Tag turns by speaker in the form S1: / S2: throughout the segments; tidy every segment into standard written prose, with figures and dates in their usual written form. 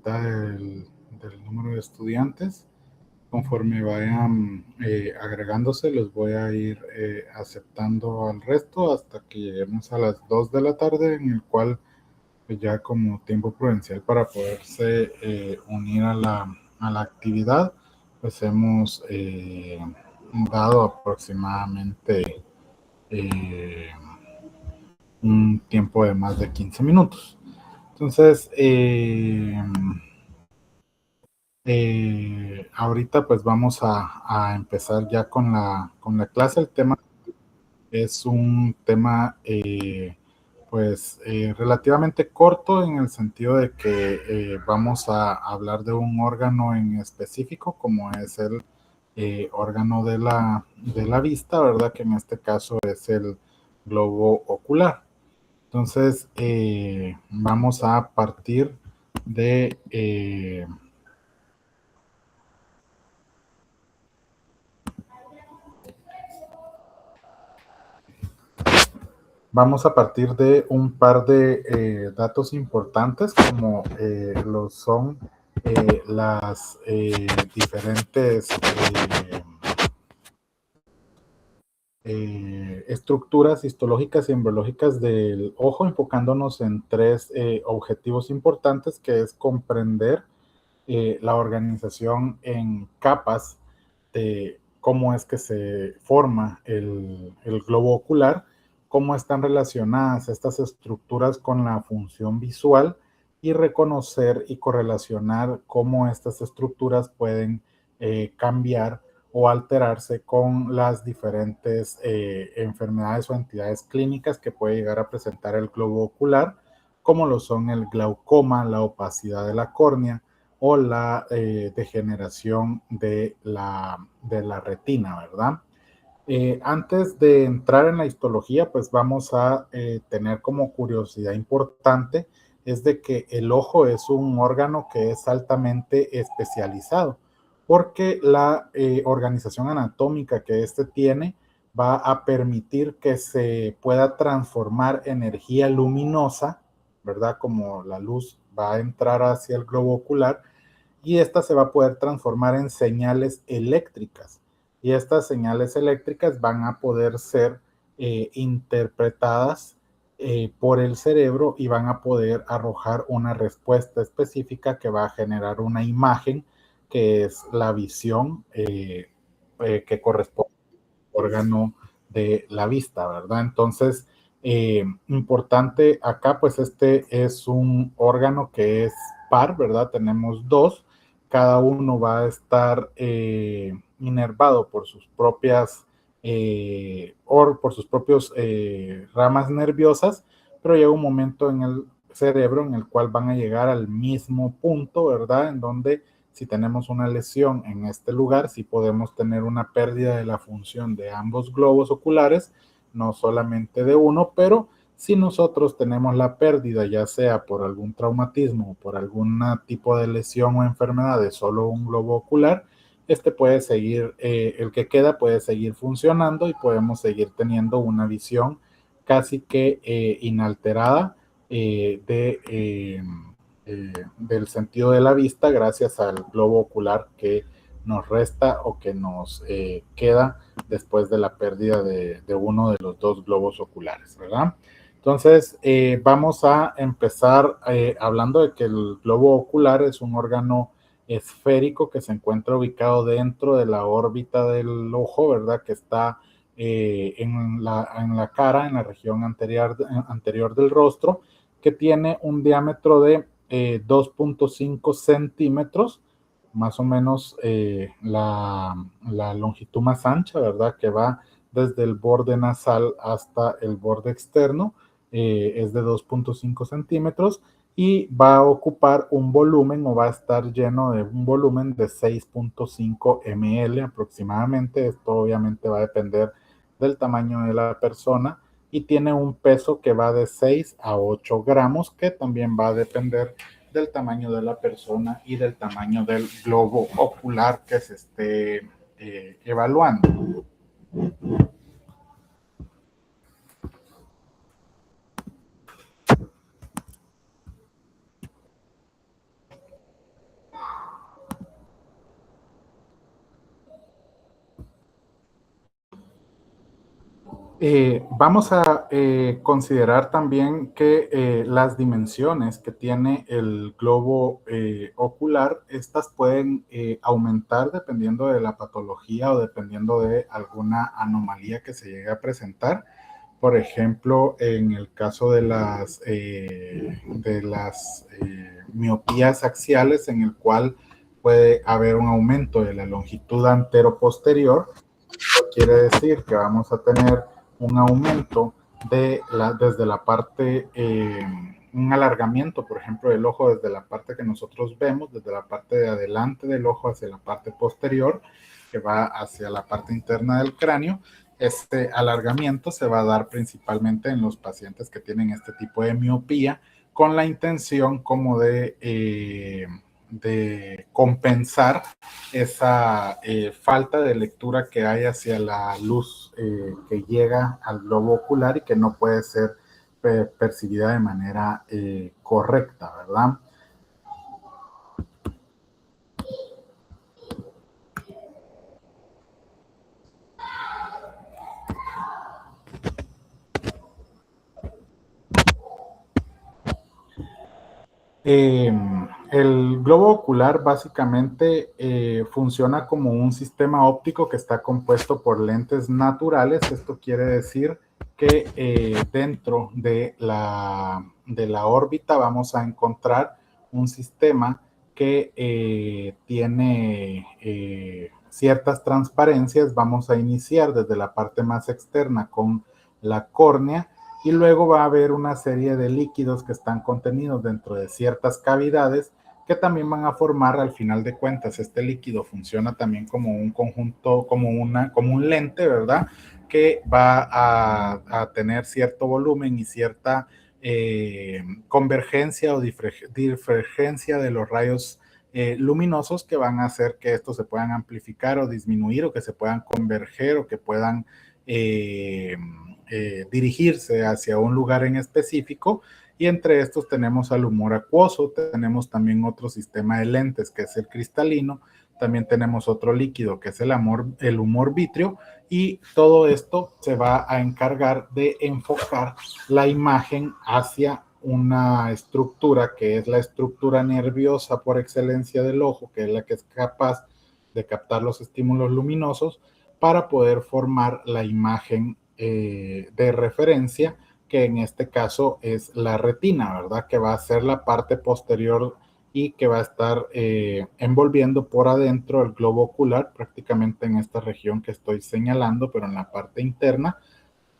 S1: mitad del número de estudiantes. Conforme vayan agregándose, los voy a ir aceptando al resto hasta que lleguemos a las 2 de la tarde, en el cual pues, ya como tiempo prudencial para poderse unir a la actividad, pues hemos dado aproximadamente un tiempo de más de 15 minutos. Entonces, ahorita pues vamos a empezar ya con la clase. El tema es un tema pues relativamente corto en el sentido de que vamos a hablar de un órgano en específico como es el órgano de la vista, ¿verdad? Que en este caso es el globo ocular. Entonces vamos a partir de... Vamos a partir de un par de datos importantes como lo son las diferentes estructuras histológicas y embriológicas del ojo, enfocándonos en tres objetivos importantes, que es comprender la organización en capas de cómo es que se forma el globo ocular, cómo están relacionadas estas estructuras con la función visual y reconocer y correlacionar cómo estas estructuras pueden cambiar o alterarse con las diferentes enfermedades o entidades clínicas que puede llegar a presentar el globo ocular, como lo son el glaucoma, la opacidad de la córnea, o la degeneración de la retina, ¿verdad? Antes de entrar en la histología, pues vamos a tener como curiosidad importante, es de que el ojo es un órgano que es altamente especializado, porque la organización anatómica que este tiene va a permitir que se pueda transformar energía luminosa, ¿verdad? Como la luz va a entrar hacia el globo ocular, y esta se va a poder transformar en señales eléctricas. Y estas señales eléctricas van a poder ser interpretadas por el cerebro y van a poder arrojar una respuesta específica que va a generar una imagen que es la visión que corresponde al órgano de la vista, ¿verdad? Entonces, importante acá, pues este es un órgano que es par, ¿verdad? Tenemos dos, cada uno va a estar inervado por sus propias por sus propios ramas nerviosas, pero llega un momento en el cerebro en el cual van a llegar al mismo punto, ¿verdad? En donde si tenemos una lesión en este lugar, sí podemos tener una pérdida de la función de ambos globos oculares, no solamente de uno, pero si nosotros tenemos la pérdida, ya sea por algún traumatismo o por algún tipo de lesión o enfermedad de solo un globo ocular, este puede seguir, el que queda puede seguir funcionando y podemos seguir teniendo una visión casi que inalterada del sentido de la vista gracias al globo ocular que nos resta o que nos queda después de la pérdida de uno de los dos globos oculares, ¿verdad? Entonces, vamos a empezar hablando de que el globo ocular es un órgano esférico que se encuentra ubicado dentro de la órbita del ojo, ¿verdad? Que está en la cara, en la región anterior del rostro, que tiene un diámetro de 2.5 centímetros, más o menos la longitud más ancha, ¿verdad? Que va desde el borde nasal hasta el borde externo, es de 2.5 centímetros y va a ocupar un volumen o va a estar lleno de un volumen de 6.5 ml aproximadamente. Esto obviamente va a depender del tamaño de la persona y tiene un peso que va de 6 a 8 gramos, que también va a depender del tamaño de la persona y del tamaño del globo ocular que se esté evaluando. Vamos a considerar también que las dimensiones que tiene el globo ocular, estas pueden aumentar dependiendo de la patología o dependiendo de alguna anomalía que se llegue a presentar. Por ejemplo, en el caso de las miopías axiales, en el cual puede haber un aumento de la longitud antero-posterior, quiere decir que vamos a tener un aumento desde la parte, un alargamiento, por ejemplo, del ojo desde la parte que nosotros vemos, desde la parte de adelante del ojo hacia la parte posterior, que va hacia la parte interna del cráneo. Este alargamiento se va a dar principalmente en los pacientes que tienen este tipo de miopía, con la intención como de compensar esa falta de lectura que hay hacia la luz que llega al globo ocular y que no puede ser percibida de manera correcta, ¿verdad? Eh, el globo ocular básicamente funciona como un sistema óptico que está compuesto por lentes naturales. Esto quiere decir que dentro de la órbita vamos a encontrar un sistema que tiene ciertas transparencias. Vamos a iniciar desde la parte más externa con la córnea, y luego va a haber una serie de líquidos que están contenidos dentro de ciertas cavidades que también van a formar, al final de cuentas, este líquido funciona también como un conjunto, como un lente, ¿verdad? Que va a tener cierto volumen y cierta convergencia o divergencia de los rayos luminosos, que van a hacer que estos se puedan amplificar o disminuir, o que se puedan converger, o que puedan dirigirse hacia un lugar en específico. Y entre estos tenemos al humor acuoso, tenemos también otro sistema de lentes que es el cristalino, también tenemos otro líquido que es el humor vítreo, y todo esto se va a encargar de enfocar la imagen hacia una estructura que es la estructura nerviosa por excelencia del ojo, que es la que es capaz de captar los estímulos luminosos para poder formar la imagen de referencia, que en este caso es la retina, ¿verdad? Que va a ser la parte posterior y que va a estar envolviendo por adentro el globo ocular, prácticamente en esta región que estoy señalando, pero en la parte interna.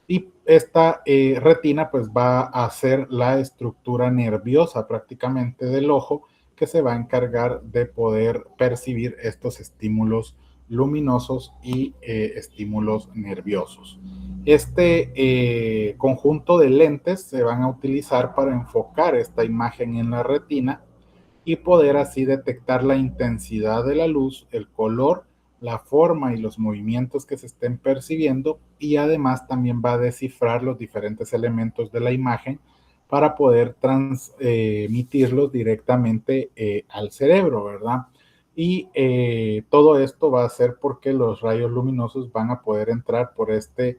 S1: Y esta retina pues va a ser la estructura nerviosa prácticamente del ojo, que se va a encargar de poder percibir estos estímulos luminosos y estímulos nerviosos. Este conjunto de lentes se van a utilizar para enfocar esta imagen en la retina y poder así detectar la intensidad de la luz, el color, la forma y los movimientos que se estén percibiendo, y además también va a descifrar los diferentes elementos de la imagen para poder transmitirlos directamente al cerebro, ¿verdad? Y todo esto va a ser porque los rayos luminosos van a poder entrar por este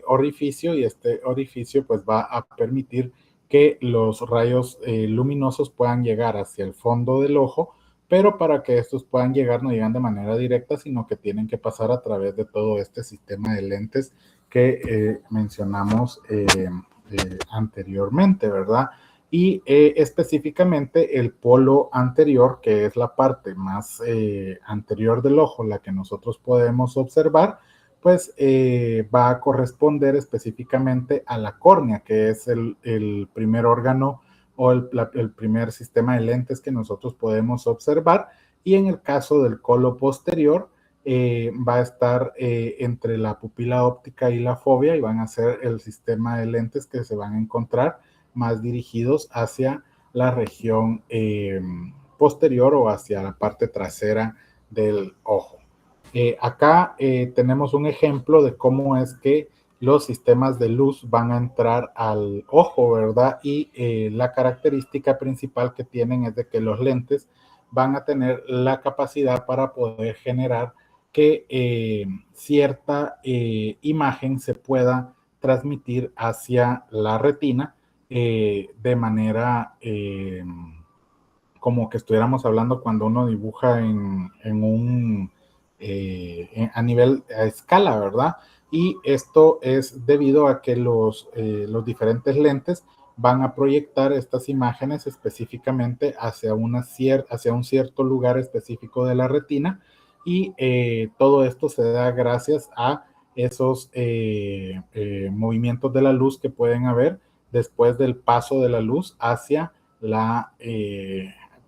S1: orificio, y este orificio pues va a permitir que los rayos luminosos puedan llegar hacia el fondo del ojo, pero para que estos puedan llegar no llegan de manera directa, sino que tienen que pasar a través de todo este sistema de lentes que mencionamos anteriormente, ¿verdad? Y específicamente el polo anterior, que es la parte más anterior del ojo, la que nosotros podemos observar, pues va a corresponder específicamente a la córnea, que es el primer órgano o el primer sistema de lentes que nosotros podemos observar. Y en el caso del colo posterior, va a estar entre la pupila óptica y la fóvea, y van a ser el sistema de lentes que se van a encontrar más dirigidos hacia la región posterior o hacia la parte trasera del ojo. Acá tenemos un ejemplo de cómo es que los sistemas de luz van a entrar al ojo, ¿verdad? Y la característica principal que tienen es de que los lentes van a tener la capacidad para poder generar que cierta imagen se pueda transmitir hacia la retina de manera como que estuviéramos hablando cuando uno dibuja a nivel, a escala, ¿verdad? Y esto es debido a que los diferentes lentes van a proyectar estas imágenes específicamente hacia un cierto lugar específico de la retina, y todo esto se da gracias a esos movimientos de la luz que pueden haber después del paso de la luz hacia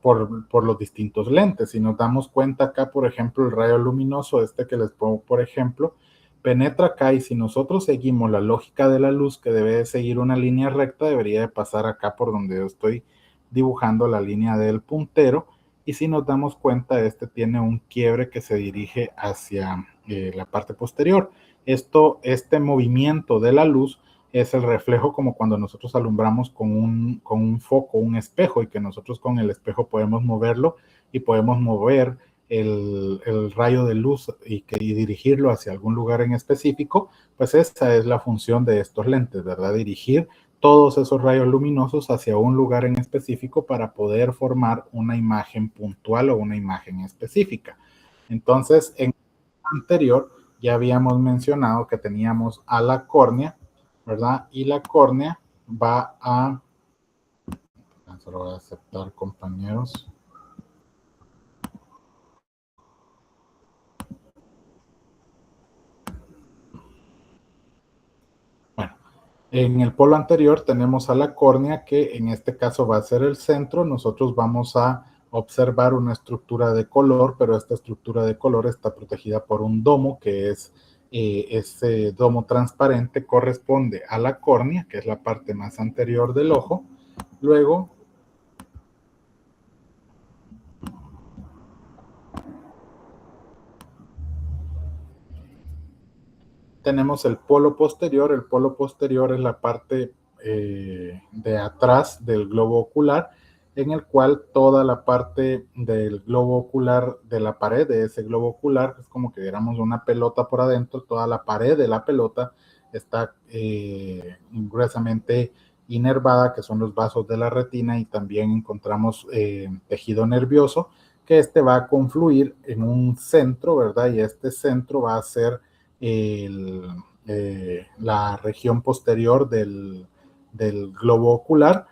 S1: por los distintos lentes. Si nos damos cuenta acá, por ejemplo, el rayo luminoso, que les pongo, por ejemplo, penetra acá, y si nosotros seguimos la lógica de la luz, que debe de seguir una línea recta, debería de pasar acá por donde yo estoy dibujando la línea del puntero, y si nos damos cuenta, tiene un quiebre que se dirige hacia la parte posterior. Este movimiento de la luz es el reflejo, como cuando nosotros alumbramos con un foco, un espejo, y que nosotros con el espejo podemos moverlo y podemos mover el rayo de luz y dirigirlo hacia algún lugar en específico. Pues esa es la función de estos lentes, ¿verdad? Dirigir todos esos rayos luminosos hacia un lugar en específico para poder formar una imagen puntual o una imagen específica. Entonces, en el anterior ya habíamos mencionado que teníamos a la córnea, ¿verdad? Y la córnea va a... Solo voy a aceptar, compañeros. Bueno, en el polo anterior tenemos a la córnea, que en este caso va a ser el centro. Nosotros vamos a observar una estructura de color, pero esta estructura de color está protegida por un domo, que es ese domo transparente corresponde a la córnea, que es la parte más anterior del ojo. Luego tenemos el polo posterior. El polo posterior es la parte de atrás del globo ocular, en el cual toda la parte del globo ocular, de la pared de ese globo ocular, es como que diéramos una pelota por adentro. Toda la pared de la pelota está gruesamente inervada, que son los vasos de la retina, y también encontramos tejido nervioso, que va a confluir en un centro, ¿verdad? Y este centro va a ser la región posterior del globo ocular,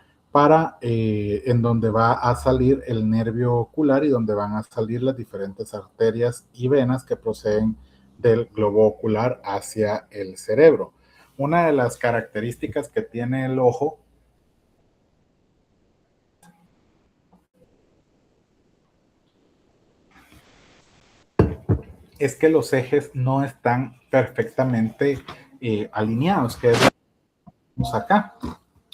S1: en donde va a salir el nervio ocular y donde van a salir las diferentes arterias y venas que proceden del globo ocular hacia el cerebro. Una de las características que tiene el ojo es que los ejes no están perfectamente alineados, que es acá,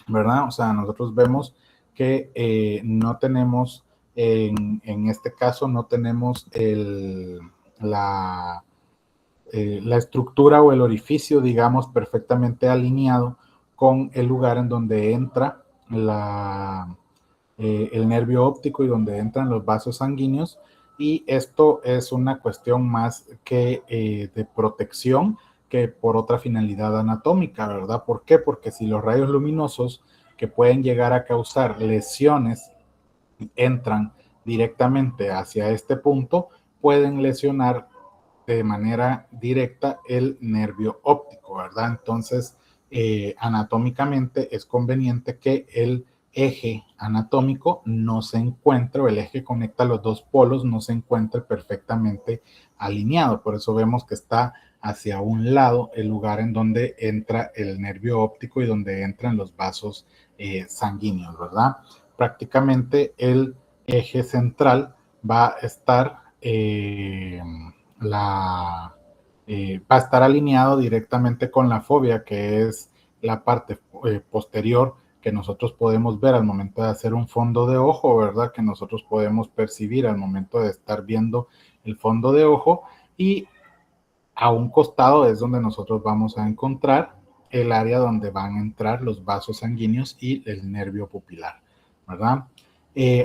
S1: ¿verdad? O sea, nosotros vemos que no tenemos, en este caso, no tenemos la estructura o el orificio, digamos, perfectamente alineado con el lugar en donde entra el nervio óptico y donde entran los vasos sanguíneos. Y esto es una cuestión más que de protección, que por otra finalidad anatómica, ¿verdad? ¿Por qué? Porque si los rayos luminosos que pueden llegar a causar lesiones entran directamente hacia este punto, pueden lesionar de manera directa el nervio óptico, ¿verdad? Entonces, anatómicamente es conveniente que el eje anatómico no se encuentre, o el eje que conecta los dos polos, no se encuentre perfectamente alineado. Por eso vemos que está hacia un lado el lugar en donde entra el nervio óptico y donde entran los vasos sanguíneos, ¿verdad? Prácticamente el eje central va a estar va a estar alineado directamente con la fobia, que es la parte posterior que nosotros podemos ver al momento de hacer un fondo de ojo, ¿verdad? Que nosotros podemos percibir al momento de estar viendo el fondo de ojo, y a un costado es donde nosotros vamos a encontrar el área donde van a entrar los vasos sanguíneos y el nervio pupilar, ¿verdad?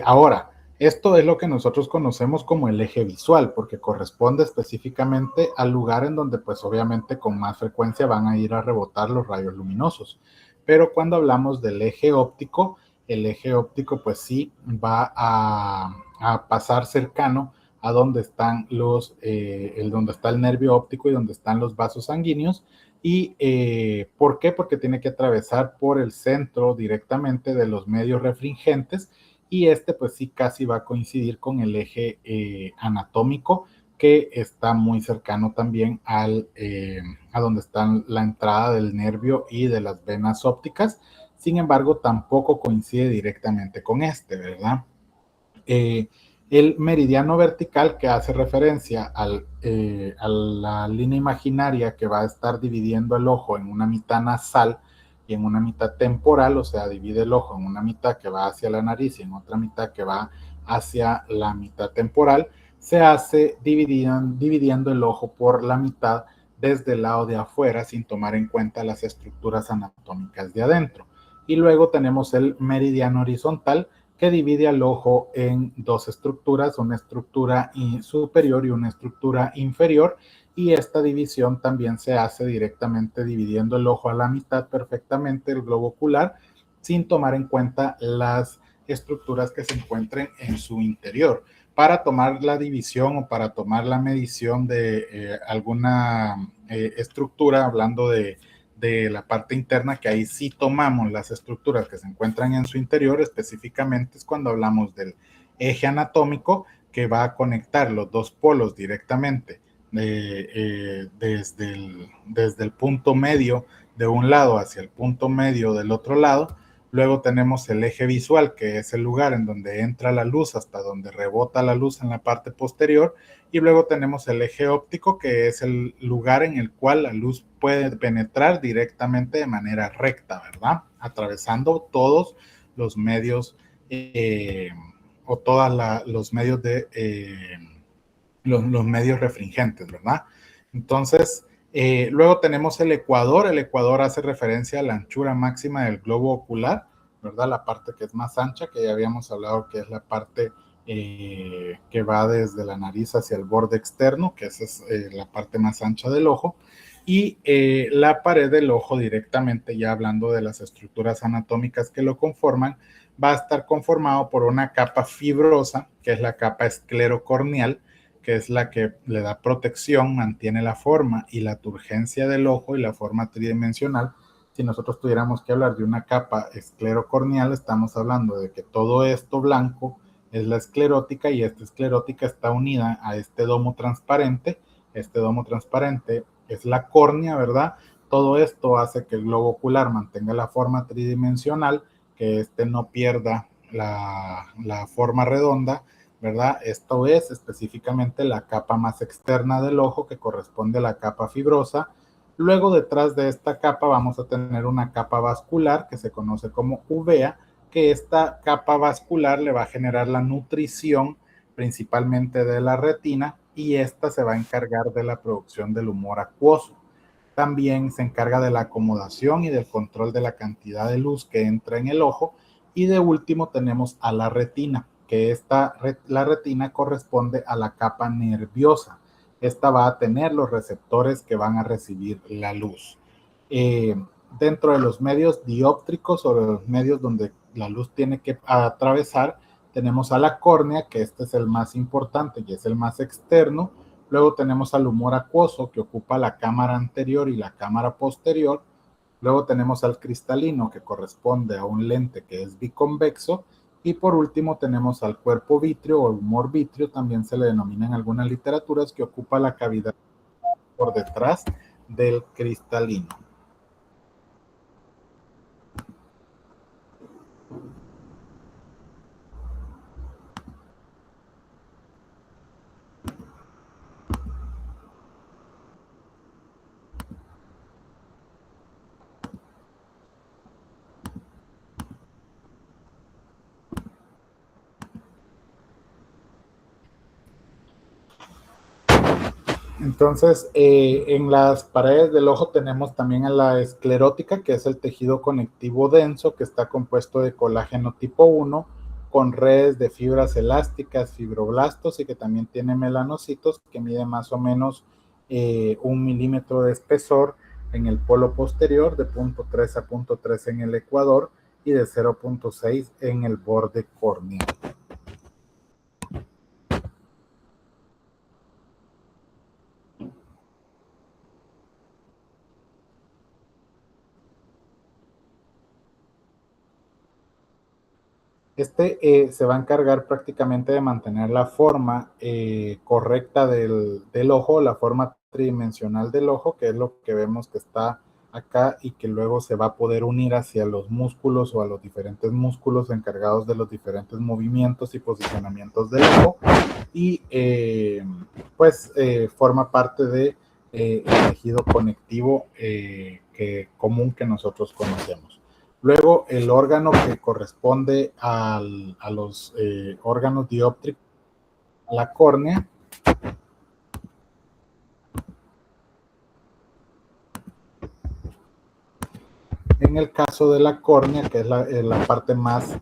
S1: Ahora, Esto es lo que nosotros conocemos como el eje visual, porque corresponde específicamente al lugar en donde pues obviamente con más frecuencia van a ir a rebotar los rayos luminosos. Pero cuando hablamos del eje óptico, el eje óptico pues sí va a pasar cercano a donde están donde está el nervio óptico y donde están los vasos sanguíneos. ¿Y por qué? Porque tiene que atravesar por el centro directamente de los medios refringentes, y este pues sí casi va a coincidir con el eje anatómico, que está muy cercano también a donde está la entrada del nervio y de las venas ópticas. Sin embargo, tampoco coincide directamente con este, ¿verdad? Eh, el meridiano vertical, que hace referencia a la línea imaginaria que va a estar dividiendo el ojo en una mitad nasal y en una mitad temporal, o sea, divide el ojo en una mitad que va hacia la nariz y en otra mitad que va hacia la mitad temporal, se hace dividiendo el ojo por la mitad desde el lado de afuera sin tomar en cuenta las estructuras anatómicas de adentro. Y luego tenemos el meridiano horizontal, que divide al ojo en dos estructuras, una estructura superior y una estructura inferior, y esta división también se hace directamente dividiendo el ojo a la mitad perfectamente, el globo ocular, sin tomar en cuenta las estructuras que se encuentren en su interior. Para tomar la división o para tomar la medición de alguna estructura, hablando de la parte interna, que ahí sí tomamos las estructuras que se encuentran en su interior, específicamente es cuando hablamos del eje anatómico, que va a conectar los dos polos directamente desde el punto medio de un lado hacia el punto medio del otro lado. Luego tenemos el eje visual, que es el lugar en donde entra la luz hasta donde rebota la luz en la parte posterior. Y luego tenemos el eje óptico, que es el lugar en el cual la luz puede penetrar directamente de manera recta, ¿verdad? Atravesando todos los medios o todos los medios los medios refringentes, ¿verdad? Entonces, luego tenemos el ecuador. El ecuador hace referencia a la anchura máxima del globo ocular, ¿verdad? La parte que es más ancha, que ya habíamos hablado que es la parte que va desde la nariz hacia el borde externo, que esa es la parte más ancha del ojo, y la pared del ojo directamente, ya hablando de las estructuras anatómicas que lo conforman, va a estar conformado por una capa fibrosa, que es la capa esclerocorneal, que es la que le da protección, mantiene la forma y la turgencia del ojo y la forma tridimensional. Si nosotros tuviéramos que hablar de una capa esclerocorneal, estamos hablando de que todo esto blanco es la esclerótica, y esta esclerótica está unida a este domo transparente. Este domo transparente es la córnea, ¿verdad? Todo esto hace que el globo ocular mantenga la forma tridimensional, que este no pierda la forma redonda, ¿verdad? Esto es específicamente la capa más externa del ojo, que corresponde a la capa fibrosa. Luego, detrás de esta capa vamos a tener una capa vascular que se conoce como uvea, que esta capa vascular le va a generar la nutrición principalmente de la retina, y esta se va a encargar de la producción del humor acuoso. También se encarga de la acomodación y del control de la cantidad de luz que entra en el ojo. Y de último tenemos a la retina, que la retina corresponde a la capa nerviosa. Esta va a tener los receptores que van a recibir la luz. Eh, Dentro de los medios dióptricos, o de los medios donde la luz tiene que atravesar, tenemos a la córnea, que este es el más importante y es el más externo. Luego tenemos al humor acuoso, que ocupa la cámara anterior y la cámara posterior. Luego tenemos al cristalino, que corresponde a un lente que es biconvexo. Y por último tenemos al cuerpo vítreo o humor vítreo, también se le denomina en algunas literaturas, que ocupa la cavidad por detrás del cristalino. Entonces, en las paredes del ojo tenemos también a la esclerótica, que es el tejido conectivo denso, que está compuesto de colágeno tipo 1, con redes de fibras elásticas, fibroblastos, y que también tiene melanocitos, que mide más o menos 1 milímetro de espesor en el polo posterior, de 0.3 a 0.3 en el ecuador y de 0.6 en el borde corneal. Se va a encargar prácticamente de mantener la forma correcta del ojo, la forma tridimensional del ojo, que es lo que vemos que está acá y que luego se va a poder unir hacia los músculos o a los diferentes músculos encargados de los diferentes movimientos y posicionamientos del ojo, y forma parte de el tejido conectivo común que nosotros conocemos. Luego, el órgano que corresponde a los órganos dióptricos, la córnea. En el caso de la córnea, que es la parte más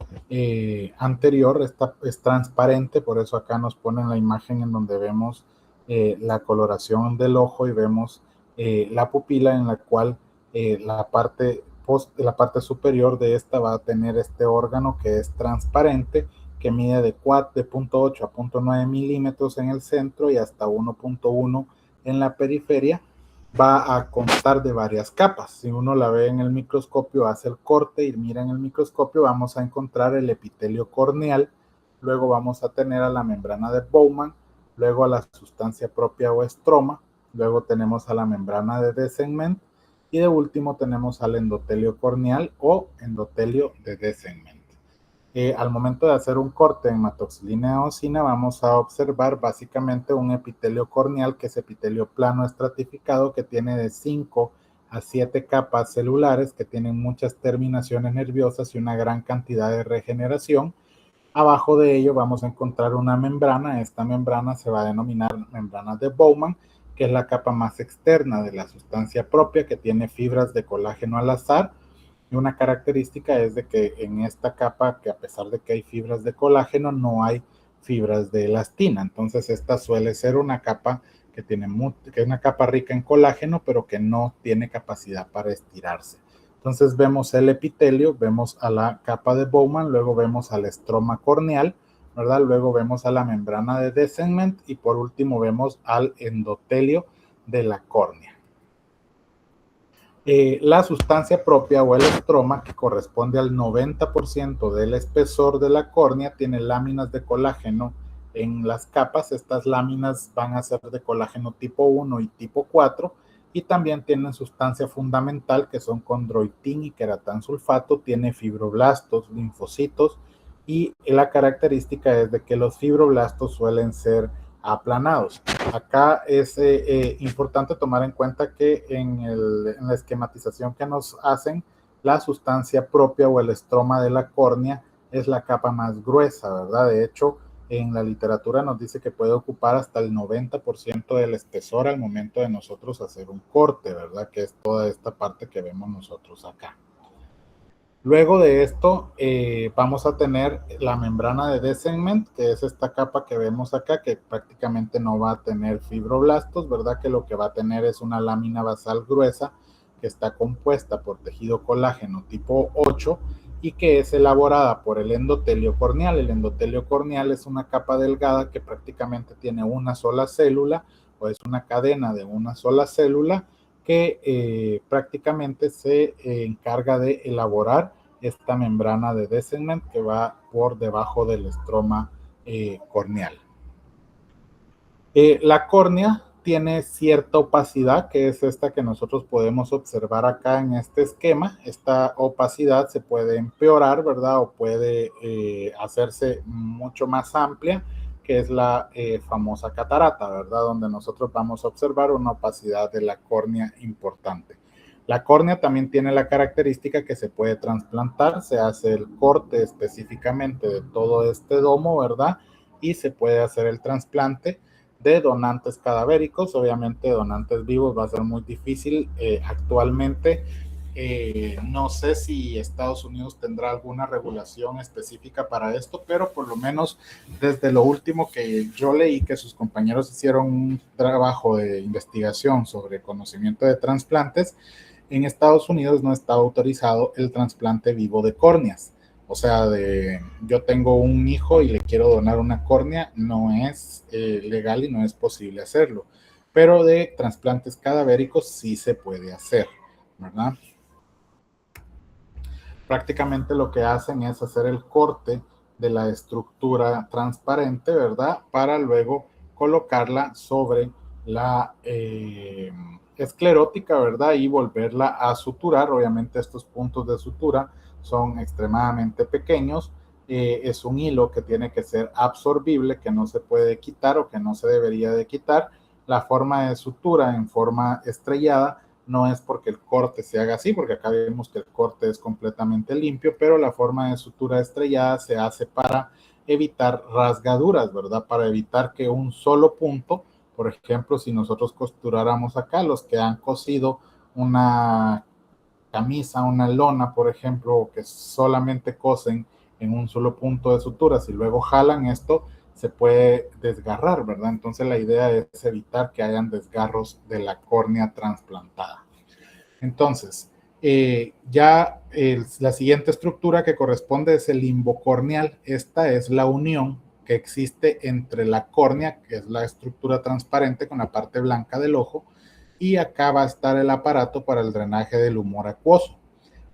S1: anterior, es transparente, por eso acá nos ponen la imagen en donde vemos la coloración del ojo y vemos la pupila, en la cual la parte superior de esta va a tener este órgano que es transparente, que mide de 0.8 a 0.9 milímetros en el centro y hasta 1.1 en la periferia. Va a constar de varias capas. Si uno la ve en el microscopio, hace el corte y mira en el microscopio, vamos a encontrar el epitelio corneal, luego vamos a tener a la membrana de Bowman, luego a la sustancia propia o estroma, luego tenemos a la membrana de Descendment y de último tenemos al endotelio corneal o endotelio de Descendment. Al momento de hacer un corte en hematoxilina eosina, vamos a observar básicamente un epitelio corneal, que es epitelio plano estratificado, que tiene de 5 a 7 capas celulares, que tienen muchas terminaciones nerviosas y una gran cantidad de regeneración. Abajo de ello vamos a encontrar una membrana. Esta membrana se va a denominar membrana de Bowman, que es la capa más externa de la sustancia propia, que tiene fibras de colágeno al azar. Y una característica es de que en esta capa, que a pesar de que hay fibras de colágeno, no hay fibras de elastina. Entonces esta suele ser una capa que es una capa rica en colágeno, pero que no tiene capacidad para estirarse. Entonces vemos el epitelio, vemos a la capa de Bowman, luego vemos al estroma corneal, ¿verdad? Luego vemos a la membrana de Descendment y por último vemos al endotelio de la córnea. La sustancia propia o el estroma, que corresponde al 90% del espesor de la córnea, tiene láminas de colágeno en las capas. Estas láminas van a ser de colágeno tipo 1 y tipo 4 y también tienen sustancia fundamental, que son condroitín y queratansulfato. Tiene fibroblastos, linfocitos, y la característica es de que los fibroblastos suelen ser aplanados. Acá es importante tomar en cuenta que en la esquematización que nos hacen, la sustancia propia o el estroma de la córnea es la capa más gruesa, ¿verdad? De hecho, en la literatura nos dice que puede ocupar hasta el 90% del espesor al momento de nosotros hacer un corte, ¿verdad? Que es toda esta parte que vemos nosotros acá. Luego de esto vamos a tener la membrana de Descendment, que es esta capa que vemos acá, que prácticamente no va a tener fibroblastos, ¿verdad? Que lo que va a tener es una lámina basal gruesa que está compuesta por tejido colágeno tipo 8 y que es elaborada por el endotelio corneal. El endotelio corneal es una capa delgada que prácticamente tiene una sola célula, o es una cadena de una sola célula, que prácticamente se encarga de elaborar esta membrana de Descendment que va por debajo del estroma corneal. La córnea tiene cierta opacidad, que es esta que nosotros podemos observar acá en este esquema. Esta opacidad se puede empeorar, ¿verdad? O puede hacerse mucho más amplia, que es la famosa catarata, ¿verdad? Donde nosotros vamos a observar una opacidad de la córnea importante. La córnea también tiene la característica que se puede trasplantar, se hace el corte específicamente de todo este domo, ¿verdad? Y se puede hacer el trasplante de donantes cadavéricos. Obviamente donantes vivos va a ser muy difícil actualmente. No sé si Estados Unidos tendrá alguna regulación específica para esto, pero por lo menos desde lo último que yo leí, que sus compañeros hicieron un trabajo de investigación sobre conocimiento de trasplantes, en Estados Unidos no está autorizado el trasplante vivo de córneas. O sea, yo tengo un hijo y le quiero donar una córnea, no es legal y no es posible hacerlo. Pero de trasplantes cadavéricos sí se puede hacer, ¿verdad? Prácticamente lo que hacen es hacer el corte de la estructura transparente, ¿verdad? Para luego colocarla sobre la esclerótica, ¿verdad? Y volverla a suturar. Obviamente estos puntos de sutura son extremadamente pequeños. Es un hilo que tiene que ser absorbible, que no se puede quitar o que no se debería de quitar. La forma de sutura en forma estrellada no es porque el corte se haga así, porque acá vemos que el corte es completamente limpio, pero la forma de sutura estrellada se hace para evitar rasgaduras, ¿verdad? Para evitar que un solo punto, por ejemplo, si nosotros costuráramos acá, los que han cosido una camisa, una lona, por ejemplo, que solamente cosen en un solo punto de suturas y luego jalan esto, se puede desgarrar, ¿verdad? Entonces la idea es evitar que hayan desgarros de la córnea trasplantada. Entonces, la siguiente estructura que corresponde es el limbo corneal. Esta es la unión que existe entre la córnea, que es la estructura transparente con la parte blanca del ojo, y acá va a estar el aparato para el drenaje del humor acuoso.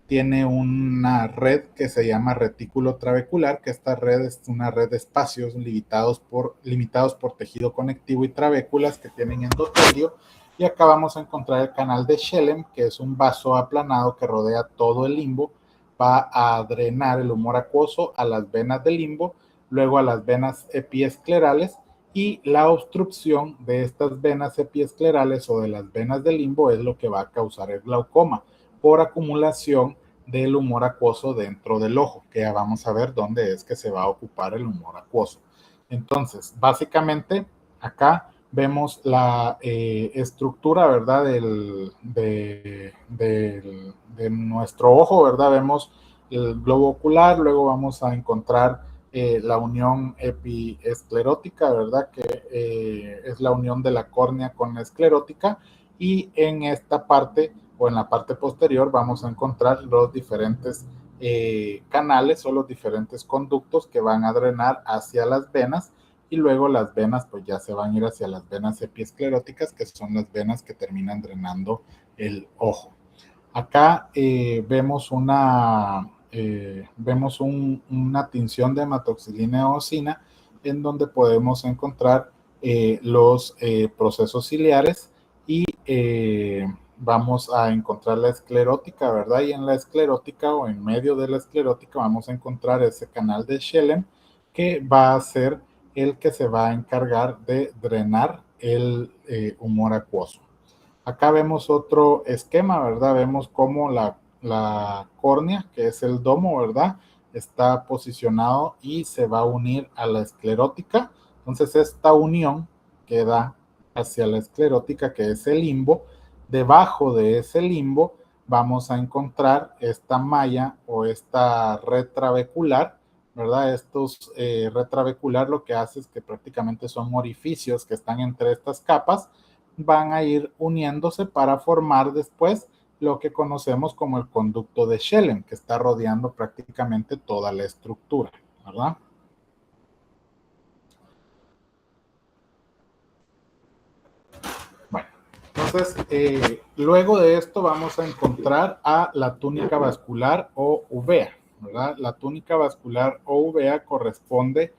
S1: Tiene una red que se llama retículo trabecular, que esta red es una red de espacios limitados por tejido conectivo y trabéculas que tienen endotelio. Y acá vamos a encontrar el canal de Schellem, que es un vaso aplanado que rodea todo el limbo. Va a drenar el humor acuoso a las venas del limbo, luego a las venas epiesclerales, y la obstrucción de estas venas epiesclerales o de las venas del limbo es lo que va a causar el glaucoma por acumulación del humor acuoso dentro del ojo, que ya vamos a ver dónde es que se va a ocupar el humor acuoso. Entonces, básicamente, acá vemos la estructura, ¿verdad? De nuestro ojo, ¿verdad? Vemos el globo ocular, luego vamos a encontrar la unión epiesclerótica, ¿verdad? Que es la unión de la córnea con la esclerótica, y en esta parte o en la parte posterior vamos a encontrar los diferentes canales o los diferentes conductos que van a drenar hacia las venas, y luego las venas pues ya se van a ir hacia las venas epiescleróticas, que son las venas que terminan drenando el ojo. Acá vemos una tinción de hematoxilina eosina, en donde podemos encontrar los procesos ciliares, y vamos a encontrar la esclerótica, ¿verdad? Y en la esclerótica o en medio de la esclerótica vamos a encontrar ese canal de Schellem, que va a ser el que se va a encargar de drenar el humor acuoso. Acá vemos otro esquema, ¿verdad? Vemos cómo la córnea, que es el domo, ¿verdad? Está posicionado y se va a unir a la esclerótica. Entonces, esta unión que da hacia la esclerótica, que es el limbo, debajo de ese limbo vamos a encontrar esta malla o esta red trabecular, ¿verdad? Red trabecular lo que hace es que prácticamente son orificios que están entre estas capas, van a ir uniéndose para formar después lo que conocemos como el conducto de Schellem, que está rodeando prácticamente toda la estructura, ¿verdad? Bueno, entonces, luego de esto vamos a encontrar a la túnica vascular o uvea, ¿verdad? La túnica vascular o uvea corresponde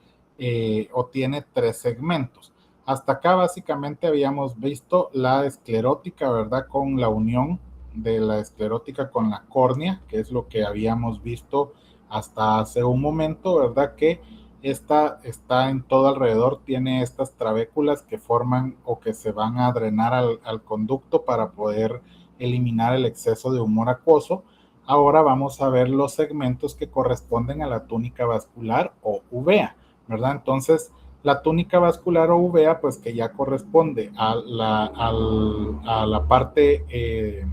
S1: o tiene 3 segmentos. Hasta acá básicamente habíamos visto la esclerótica, ¿verdad? Con la unión de la esclerótica con la córnea, que es lo que habíamos visto hasta hace un momento, ¿verdad? Que esta está en todo alrededor, tiene estas trabéculas que forman o que se van a drenar al conducto para poder eliminar el exceso de humor acuoso. Ahora vamos a ver los segmentos que corresponden a la túnica vascular o uvea, ¿verdad? Entonces, la túnica vascular o uvea, pues que ya corresponde a la parte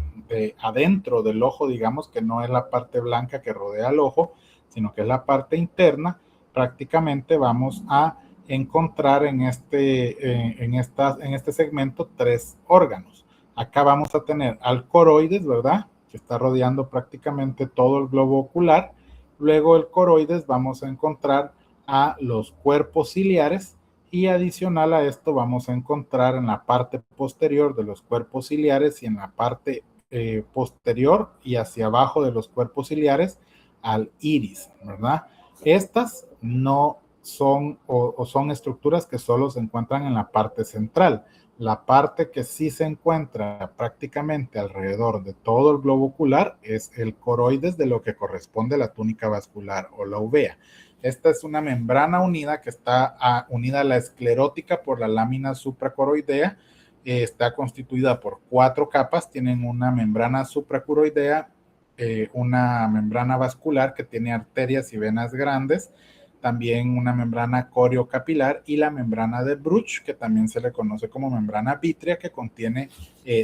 S1: adentro del ojo, digamos que no es la parte blanca que rodea el ojo, sino que es la parte interna, prácticamente vamos a encontrar en este segmento tres órganos. Acá vamos a tener al coroides, ¿verdad? Que está rodeando prácticamente todo el globo ocular. Luego el coroides vamos a encontrar a los cuerpos ciliares y adicional a esto vamos a encontrar en la parte posterior de los cuerpos ciliares y en la parte posterior y hacia abajo de los cuerpos ciliares al iris, ¿verdad? Estas no son o son estructuras que solo se encuentran en la parte central. La parte que sí se encuentra prácticamente alrededor de todo el globo ocular es el coroides, de lo que corresponde a la túnica vascular o la uvea. Esta es una membrana unida que está unida a la esclerótica por la lámina supracoroidea. Está constituida por 4 capas. Tienen una membrana supracoroidea, una membrana vascular que tiene arterias y venas grandes, también una membrana coriocapilar y la membrana de Bruch, que también se le conoce como membrana vítrea, que contiene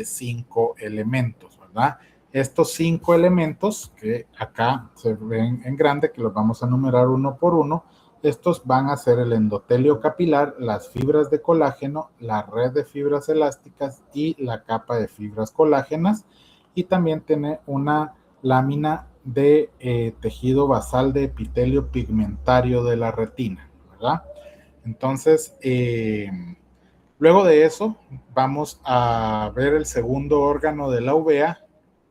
S1: 5 elementos, ¿verdad? Estos 5 elementos que acá se ven en grande, que los vamos a numerar uno por uno, estos van a ser el endotelio capilar, las fibras de colágeno, la red de fibras elásticas y la capa de fibras colágenas, y también tiene una lámina de tejido basal de epitelio pigmentario de la retina, ¿verdad? Entonces, luego de eso, vamos a ver el segundo órgano de la uvea,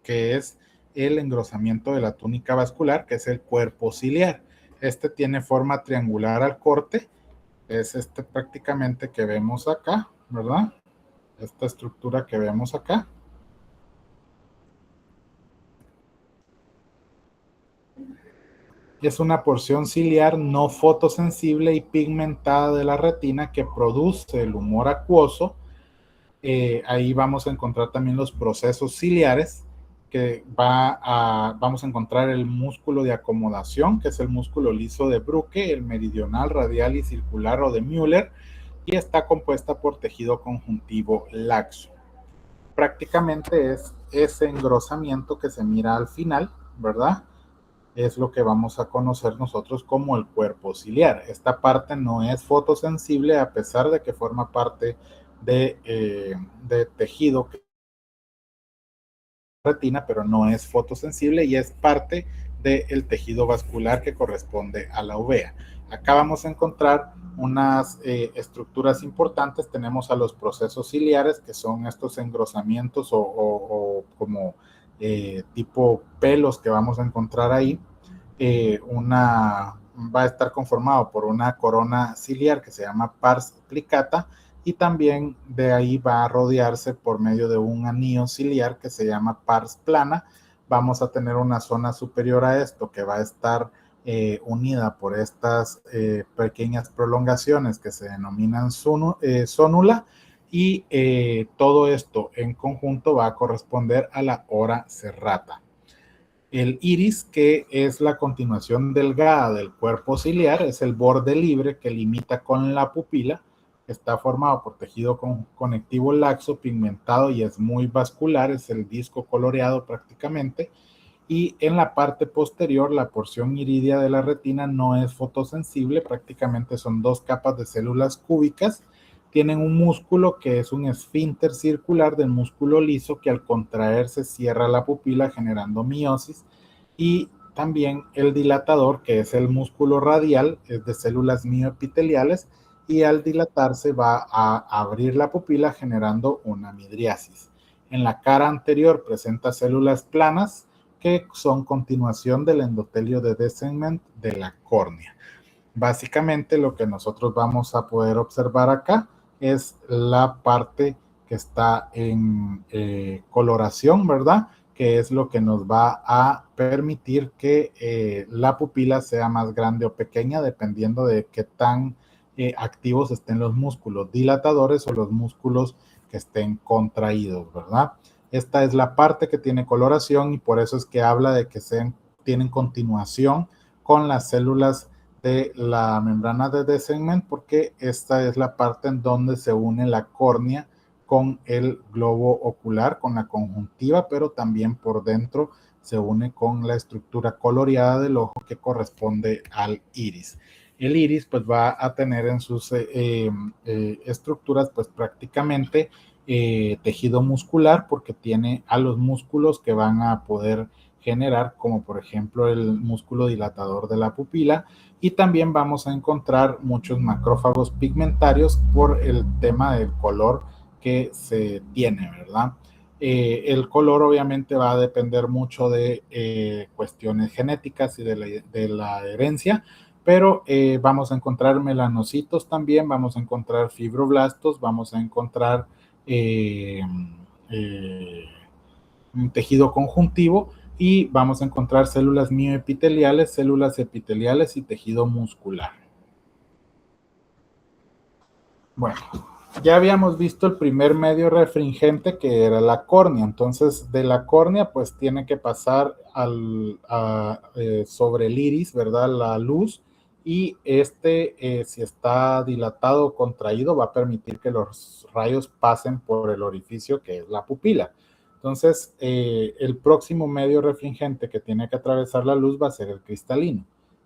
S1: que es el engrosamiento de la túnica vascular, que es el cuerpo ciliar. Este tiene forma triangular al corte, es este prácticamente que vemos acá, ¿verdad? Esta estructura que vemos acá. Es una porción ciliar no fotosensible y pigmentada de la retina que produce el humor acuoso. Ahí vamos a encontrar también los procesos ciliares, que vamos a encontrar el músculo de acomodación, que es el músculo liso de Bruque, el meridional, radial y circular o de Müller, y está compuesta por tejido conjuntivo laxo. Prácticamente es ese engrosamiento que se mira al final, ¿verdad? Es lo que vamos a conocer nosotros como el cuerpo ciliar. Esta parte no es fotosensible a pesar de que forma parte de tejido retina, pero no es fotosensible y es parte del tejido vascular que corresponde a la uvea. Acá vamos a encontrar unas estructuras importantes. Tenemos a los procesos ciliares, que son estos engrosamientos o como tipo pelos que vamos a encontrar ahí. Va a estar conformado por una corona ciliar que se llama pars plicata, y también de ahí va a rodearse por medio de un anillo ciliar que se llama pars plana. Vamos a tener una zona superior a esto que va a estar unida por estas pequeñas prolongaciones que se denominan zónula, y todo esto en conjunto va a corresponder a la ora serrata. El iris, que es la continuación delgada del cuerpo ciliar, es el borde libre que limita con la pupila. Está formado por tejido conectivo laxo, pigmentado y es muy vascular, es el disco coloreado prácticamente. Y en la parte posterior, la porción iridea de la retina no es fotosensible, prácticamente son 2 capas de células cúbicas. Tienen un músculo que es un esfínter circular del músculo liso que al contraerse cierra la pupila generando miosis, y también el dilatador, que es el músculo radial, es de células mioepiteliales, y al dilatarse va a abrir la pupila generando una midriasis. En la cara anterior presenta células planas que son continuación del endotelio de Descendant de la córnea. Básicamente lo que nosotros vamos a poder observar acá es la parte que está en coloración, ¿verdad? Que es lo que nos va a permitir que la pupila sea más grande o pequeña dependiendo de qué tan activos estén los músculos dilatadores o los músculos que estén contraídos, ¿verdad? Esta es la parte que tiene coloración y por eso es que habla de que tienen continuación con las células de la membrana de Descendant, porque esta es la parte en donde se une la córnea con el globo ocular, con la conjuntiva, pero también por dentro se une con la estructura coloreada del ojo que corresponde al iris. El iris pues va a tener en sus estructuras pues prácticamente tejido muscular, porque tiene a los músculos que van a poder generar, como por ejemplo el músculo dilatador de la pupila, y también vamos a encontrar muchos macrófagos pigmentarios por el tema del color que se tiene, ¿verdad? El color obviamente va a depender mucho de cuestiones genéticas y de la herencia, pero vamos a encontrar melanocitos también, vamos a encontrar fibroblastos, vamos a encontrar eh, eh, un tejido conjuntivo, y vamos a encontrar células mioepiteliales, células epiteliales y tejido muscular. Bueno, ya habíamos visto el primer medio refringente, que era la córnea. Entonces, de la córnea, pues tiene que pasar sobre el iris, ¿verdad? La luz, y si está dilatado o contraído, va a permitir que los rayos pasen por el orificio que es la pupila. Entonces, el próximo medio refringente que tiene que atravesar la luz va a ser el cristalino.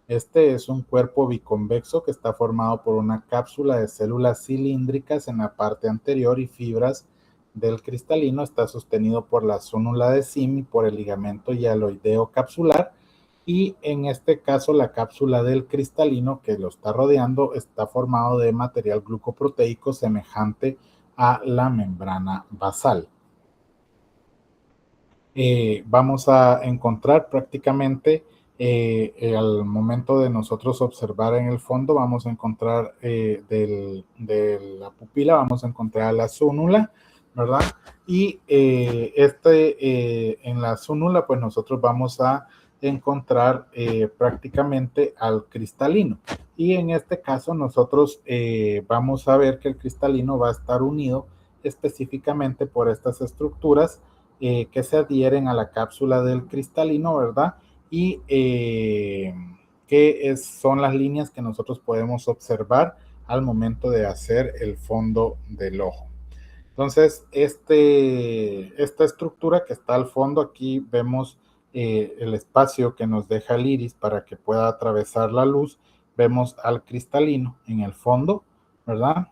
S1: Este es un cuerpo biconvexo que está formado por una cápsula de células cilíndricas en la parte anterior y fibras del cristalino. Está sostenido por la zónula de Sim y por el ligamento hialoideo capsular. Y en este caso, la cápsula del cristalino que lo está rodeando está formado de material glucoproteico semejante a la membrana basal. Vamos a encontrar prácticamente al momento de nosotros observar en el fondo, vamos a encontrar de la pupila, vamos a encontrar la zónula, ¿verdad? Y en la zónula, pues nosotros vamos a encontrar prácticamente al cristalino. Y en este caso nosotros vamos a ver que el cristalino va a estar unido específicamente por estas estructuras que se adhieren a la cápsula del cristalino, ¿verdad? Y son las líneas que nosotros podemos observar al momento de hacer el fondo del ojo. Entonces, esta estructura que está al fondo, aquí vemos el espacio que nos deja el iris para que pueda atravesar la luz. Vemos al cristalino en el fondo, ¿verdad?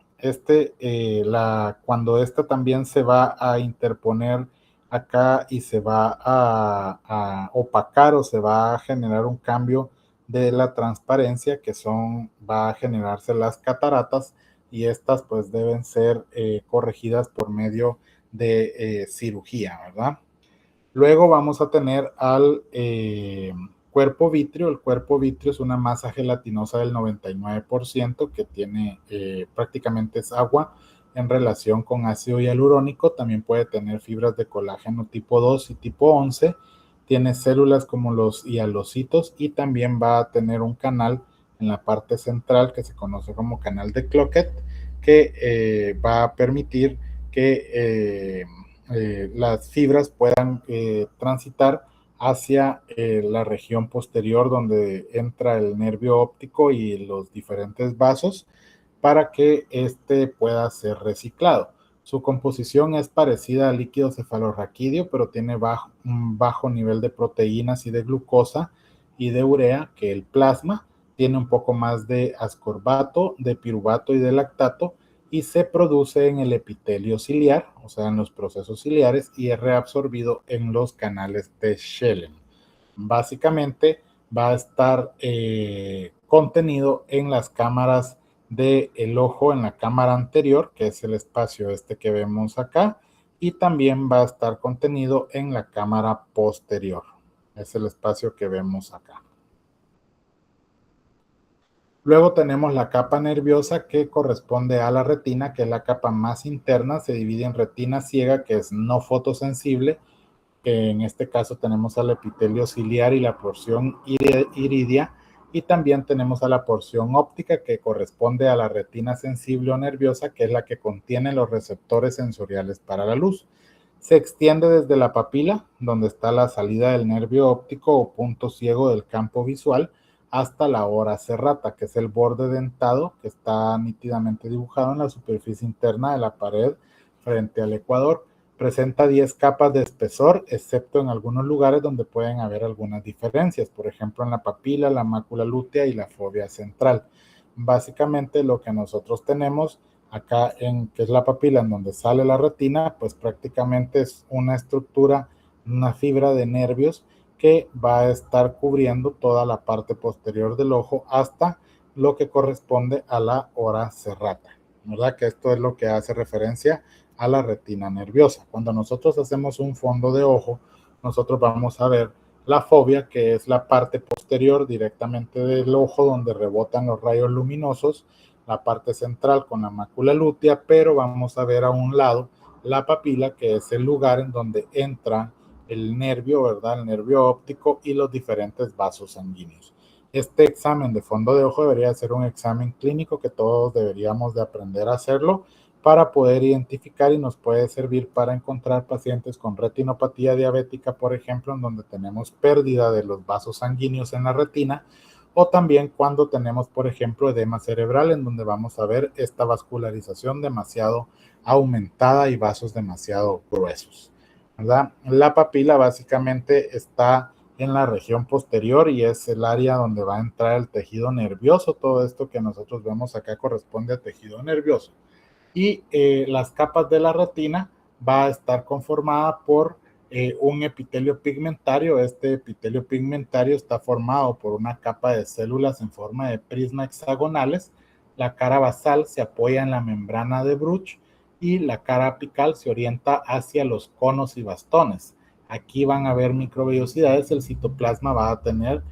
S1: Cuando también se va a interponer acá y se va a opacar, o se va a generar un cambio de la transparencia, va a generarse las cataratas, y estas pues deben ser corregidas por medio de cirugía, ¿verdad? Luego vamos a tener al cuerpo vítreo. El cuerpo vítreo es una masa gelatinosa del 99% que tiene prácticamente es agua en relación con ácido hialurónico. También puede tener fibras de colágeno tipo 2 y tipo 11. Tiene células como los hialocitos, y también va a tener un canal en la parte central que se conoce como canal de Cloquet, que va a permitir que las fibras puedan transitar hacia la región posterior, donde entra el nervio óptico y los diferentes vasos, para que pueda ser reciclado. Su composición es parecida al líquido cefalorraquídeo, pero tiene un bajo nivel de proteínas y de glucosa y de urea que el plasma. Tiene un poco más de ascorbato, de piruvato y de lactato, y se produce en el epitelio ciliar, o sea, en los procesos ciliares, y es reabsorbido en los canales de Schellen. Básicamente va a estar contenido en las cámaras del ojo, en la cámara anterior, que es el espacio que vemos acá, y también va a estar contenido en la cámara posterior. Es el espacio que vemos acá. Luego tenemos la capa nerviosa, que corresponde a la retina, que es la capa más interna. Se divide en retina ciega, que es no fotosensible, que en este caso tenemos al epitelio ciliar y la porción iridia, y también tenemos a la porción óptica, que corresponde a la retina sensible o nerviosa, que es la que contiene los receptores sensoriales para la luz. Se extiende desde la papila, donde está la salida del nervio óptico o punto ciego del campo visual, hasta la ora serrata, que es el borde dentado que está nítidamente dibujado en la superficie interna de la pared frente al ecuador. Presenta 10 capas de espesor, excepto en algunos lugares donde pueden haber algunas diferencias, por ejemplo en la papila, la mácula lútea y la fóvea central. Básicamente lo que nosotros tenemos acá en que es la papila en donde sale la retina, pues prácticamente es una estructura, una fibra de nervios que va a estar cubriendo toda la parte posterior del ojo hasta lo que corresponde a la ora serrata, ¿verdad? Que esto es lo que hace referencia a la retina nerviosa. Cuando nosotros hacemos un fondo de ojo, nosotros vamos a ver la fóvea, que es la parte posterior directamente del ojo donde rebotan los rayos luminosos, la parte central con la mácula lútea, pero vamos a ver a un lado la papila, que es el lugar en donde entra el nervio, ¿verdad? El nervio óptico y los diferentes vasos sanguíneos. Este examen de fondo de ojo debería ser un examen clínico que todos deberíamos de aprender a hacerlo para poder identificar y nos puede servir para encontrar pacientes con retinopatía diabética, por ejemplo, en donde tenemos pérdida de los vasos sanguíneos en la retina, o también cuando tenemos, por ejemplo, edema cerebral, en donde vamos a ver esta vascularización demasiado aumentada y vasos demasiado gruesos, ¿verdad? La papila básicamente está en la región posterior y es el área donde va a entrar el tejido nervioso. Todo esto que nosotros vemos acá corresponde a tejido nervioso. Y las capas de la retina va a estar conformada por un epitelio pigmentario. Este epitelio pigmentario está formado por una capa de células en forma de prisma hexagonales. La cara basal se apoya en la membrana de Bruch y la cara apical se orienta hacia los conos y bastones. Aquí van a haber microvellosidades, el citoplasma va a tener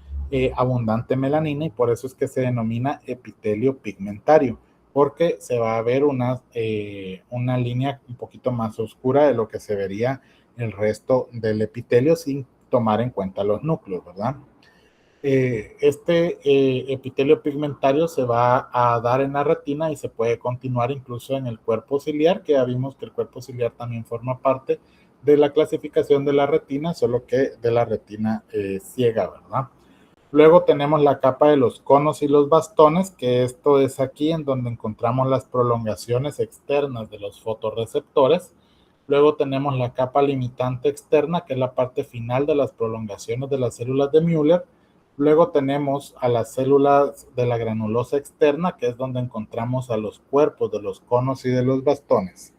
S1: abundante melanina y por eso es que se denomina epitelio pigmentario, porque se va a ver una línea un poquito más oscura de lo que se vería el resto del epitelio sin tomar en cuenta los núcleos, ¿verdad? Este epitelio pigmentario se va a dar en la retina y se puede continuar incluso en el cuerpo ciliar, que ya vimos que el cuerpo ciliar también forma parte de la clasificación de la retina, solo que de la retina ciega, ¿verdad? Luego tenemos la capa de los conos y los bastones, que esto es aquí en donde encontramos las prolongaciones externas de los fotorreceptores. Luego tenemos la capa limitante externa, que es la parte final de las prolongaciones de las células de Müller. Luego tenemos a las células de la granulosa externa, que es donde encontramos a los cuerpos de los conos y de los bastones.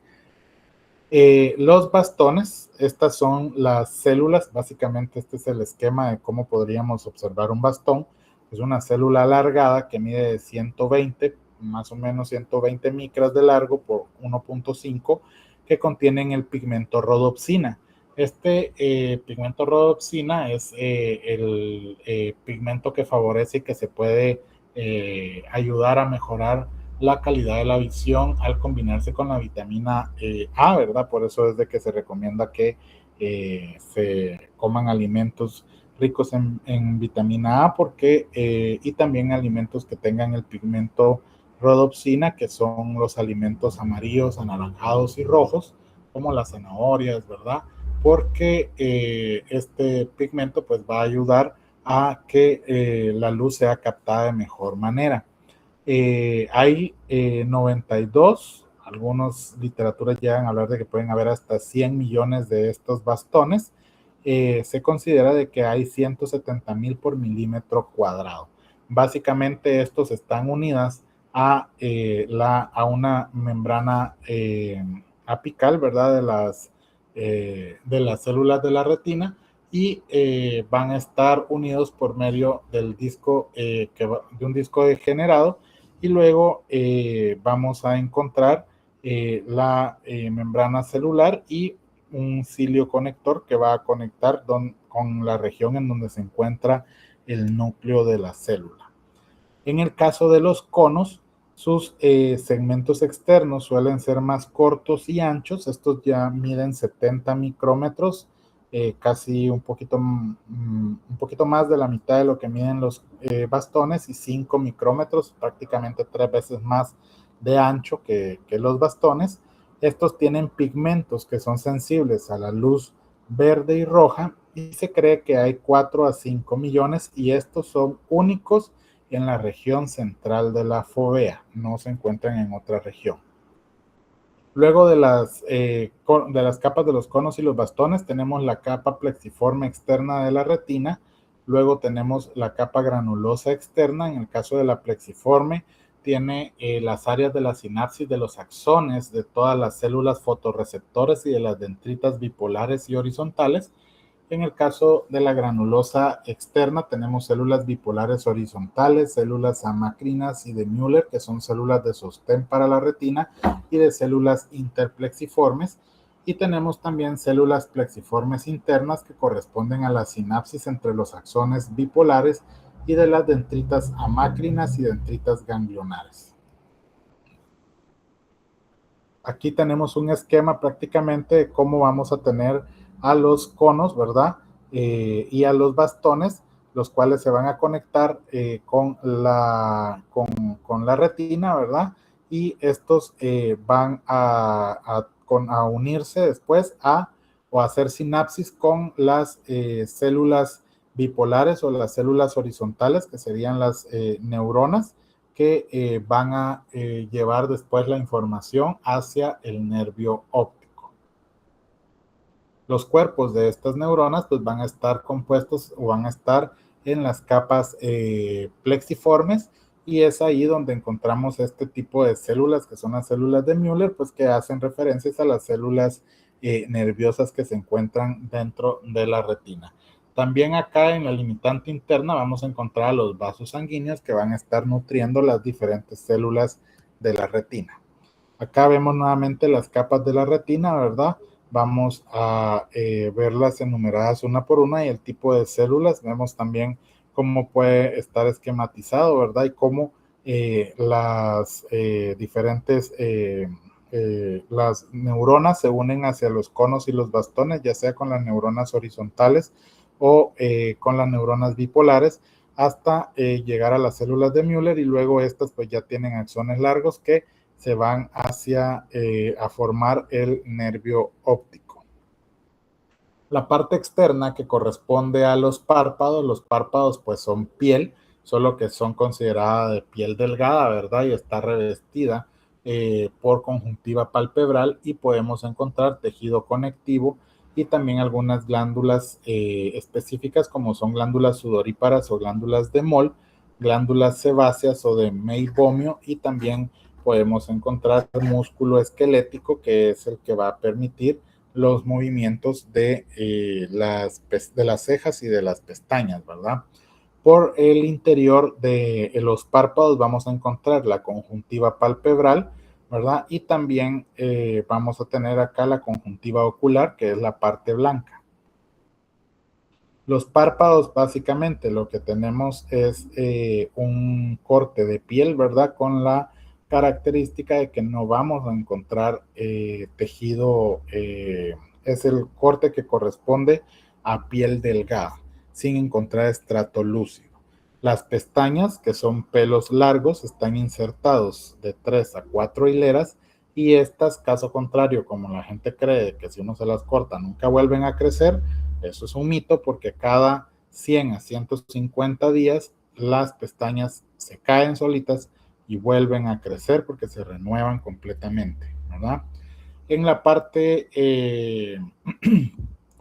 S1: Los bastones, estas son las células, básicamente este es el esquema de cómo podríamos observar un bastón. Es una célula alargada que mide de 120, más o menos 120 micras de largo por 1.5, que contienen el pigmento rodopsina. Este pigmento rodopsina es el pigmento que favorece y que se puede ayudar a mejorar la calidad de la visión al combinarse con la vitamina A, ¿verdad? Por eso es de que se recomienda que se coman alimentos ricos en vitamina A porque, y también alimentos que tengan el pigmento rodopsina, que son los alimentos amarillos, anaranjados y rojos, como las zanahorias, ¿verdad? Porque este pigmento pues va a ayudar a que la luz sea captada de mejor manera. Hay 92, algunas literaturas llegan a hablar de que pueden haber hasta 100 millones de estos bastones. Se considera de que hay 170,000 por milímetro cuadrado. Básicamente estos están unidas a una membrana apical, ¿verdad? De las células de la retina y van a estar unidos por medio del disco, de un disco degenerado, y luego vamos a encontrar la membrana celular y un cilio conector que va a conectar con la región en donde se encuentra el núcleo de la célula. En el caso de los conos, sus segmentos externos suelen ser más cortos y anchos. Estos ya miden 70 micrómetros, casi un poquito más de la mitad de lo que miden los bastones, y 5 micrómetros, prácticamente 3 veces más de ancho que los bastones. Estos tienen pigmentos que son sensibles a la luz verde y roja y se cree que hay 4 a 5 millones y estos son únicos en la región central de la fovea, no se encuentran en otra región. Luego de las capas de los conos y los bastones, tenemos la capa plexiforme externa de la retina. Luego tenemos la capa granulosa externa. En el caso de la plexiforme, tiene las áreas de la sinapsis de los axones, de todas las células fotorreceptores y de las dendritas bipolares y horizontales. En el caso de la granulosa externa, tenemos células bipolares horizontales, células amacrinas y de Müller, que son células de sostén para la retina, y de células interplexiformes. Y tenemos también células plexiformes internas que corresponden a la sinapsis entre los axones bipolares y de las dendritas amacrinas y dendritas ganglionares. Aquí tenemos un esquema prácticamente de cómo vamos a tener a los conos, ¿verdad? Y a los bastones, los cuales se van a conectar con la retina, ¿verdad? Y estos van a unirse después o a hacer sinapsis con las células bipolares o las células horizontales, que serían las neuronas, que van a llevar después la información hacia el nervio óptico. Los cuerpos de estas neuronas pues van a estar compuestos o van a estar en las capas plexiformes, y es ahí donde encontramos este tipo de células que son las células de Müller, pues que hacen referencias a las células nerviosas que se encuentran dentro de la retina. También acá en la limitante interna vamos a encontrar los vasos sanguíneos que van a estar nutriendo las diferentes células de la retina. Acá vemos nuevamente las capas de la retina, ¿verdad? Vamos a verlas enumeradas una por una y el tipo de células. Vemos también cómo puede estar esquematizado, ¿verdad? Y cómo las diferentes las neuronas se unen hacia los conos y los bastones, ya sea con las neuronas horizontales o con las neuronas bipolares, hasta llegar a las células de Müller, y luego estas pues ya tienen axones largos que se van hacia a formar el nervio óptico. La parte externa que corresponde a los párpados pues son piel, solo que son consideradas de piel delgada, ¿verdad? Y está revestida por conjuntiva palpebral, y podemos encontrar tejido conectivo y también algunas glándulas específicas, como son glándulas sudoríparas o glándulas de Moll, glándulas sebáceas o de Meibomian, y también podemos encontrar músculo esquelético, que es el que va a permitir los movimientos de las cejas y de las pestañas, ¿verdad? Por el interior de los párpados vamos a encontrar la conjuntiva palpebral, ¿verdad? Y también vamos a tener acá la conjuntiva ocular, que es la parte blanca. Los párpados, básicamente, lo que tenemos es un corte de piel, ¿verdad? Con la característica de que no vamos a encontrar tejido, es el corte que corresponde a piel delgada, sin encontrar estrato lúcido. Las pestañas, que son pelos largos, están insertados de 3 a 4 hileras, y estas, caso contrario, como la gente cree que si uno se las corta nunca vuelven a crecer, eso es un mito, porque cada 100 a 150 días las pestañas se caen solitas y vuelven a crecer porque se renuevan completamente, ¿verdad? En la parte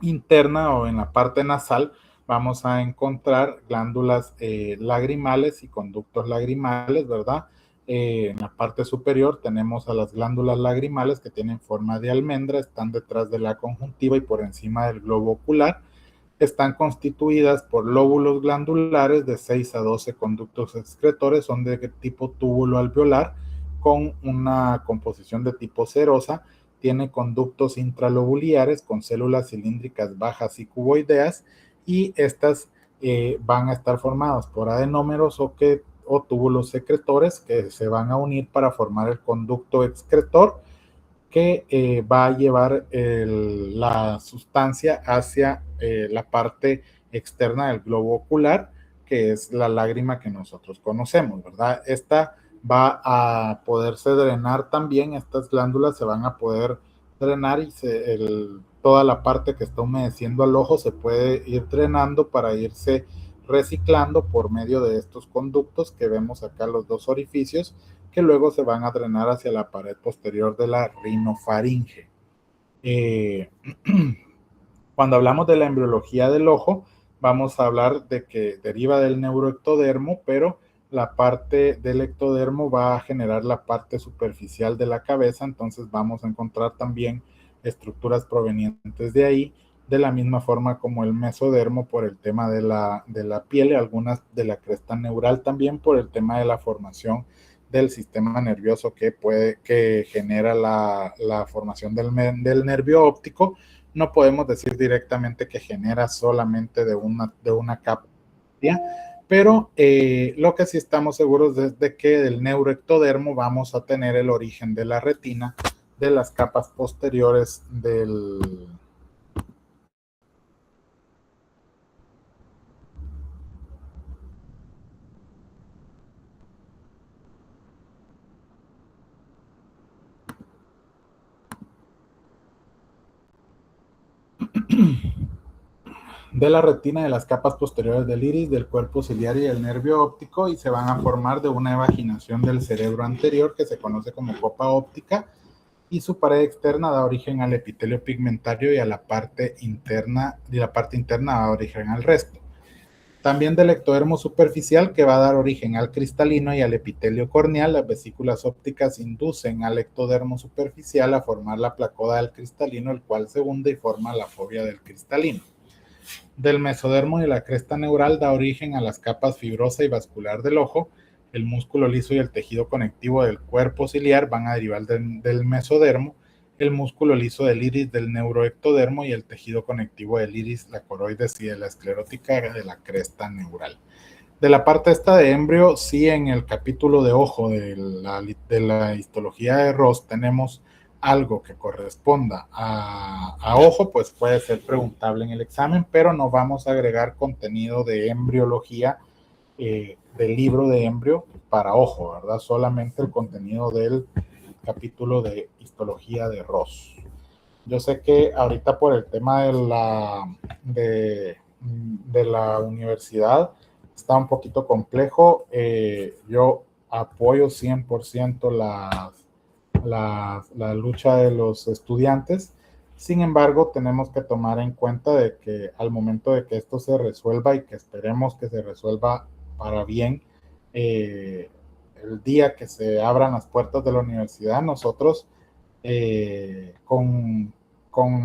S1: interna o en la parte nasal vamos a encontrar glándulas lagrimales y conductos lagrimales, ¿verdad? En la parte superior tenemos a las glándulas lagrimales, que tienen forma de almendra, están detrás de la conjuntiva y por encima del globo ocular. Están constituidas por lóbulos glandulares de 6 a 12 conductos excretores, son de tipo túbulo alveolar, con una composición de tipo serosa. Tiene conductos intralobulares con células cilíndricas bajas y cuboideas, y estas van a estar formadas por adenómeros o túbulos secretores, que se van a unir para formar el conducto excretor, que va a llevar la sustancia hacia la parte externa del globo ocular, que es la lágrima que nosotros conocemos, ¿verdad? Esta va a poderse drenar también, estas glándulas se van a poder drenar, y toda la parte que está humedeciendo al ojo se puede ir drenando para irse reciclando por medio de estos conductos que vemos acá, los dos orificios, que luego se van a drenar hacia la pared posterior de la rinofaringe. Cuando hablamos de la embriología del ojo, vamos a hablar de que deriva del neuroectodermo, pero la parte del ectodermo va a generar la parte superficial de la cabeza, entonces vamos a encontrar también estructuras provenientes de ahí, de la misma forma como el mesodermo por el tema de la piel y algunas de la cresta neural también por el tema de la formación del sistema nervioso que genera la formación del nervio óptico. No podemos decir directamente que genera solamente de una capa, pero lo que sí estamos seguros es de que del neuroectodermo vamos a tener el origen de la retina de las capas posteriores de la retina de las capas posteriores del iris, del cuerpo ciliar y del nervio óptico, y se van a formar de una evaginación del cerebro anterior que se conoce como copa óptica, y su pared externa da origen al epitelio pigmentario y a la parte interna, da origen al resto. También del ectodermo superficial, que va a dar origen al cristalino y al epitelio corneal. Las vesículas ópticas inducen al ectodermo superficial a formar la placoda del cristalino, el cual se hunde y forma la fobia del cristalino. Del mesodermo y la cresta neural da origen a las capas fibrosa y vascular del ojo. El músculo liso y el tejido conectivo del cuerpo ciliar van a derivar del mesodermo, el músculo liso del iris del neuroectodermo y el tejido conectivo del iris, la coroides y de la esclerótica de la cresta neural. De la parte esta de embrio, sí, en el capítulo de ojo de la histología de Ross tenemos algo que corresponda a ojo, pues puede ser preguntable en el examen, pero no vamos a agregar contenido de embriología del libro de embrio para ojo, ¿verdad? Solamente el contenido del capítulo de histología de Ross. Yo sé que ahorita por el tema de la universidad está un poquito complejo. Yo apoyo 100% la lucha de los estudiantes. Sin embargo, tenemos que tomar en cuenta de que al momento de que esto se resuelva y que esperemos que se resuelva para bien, el día que se abran las puertas de la universidad, nosotros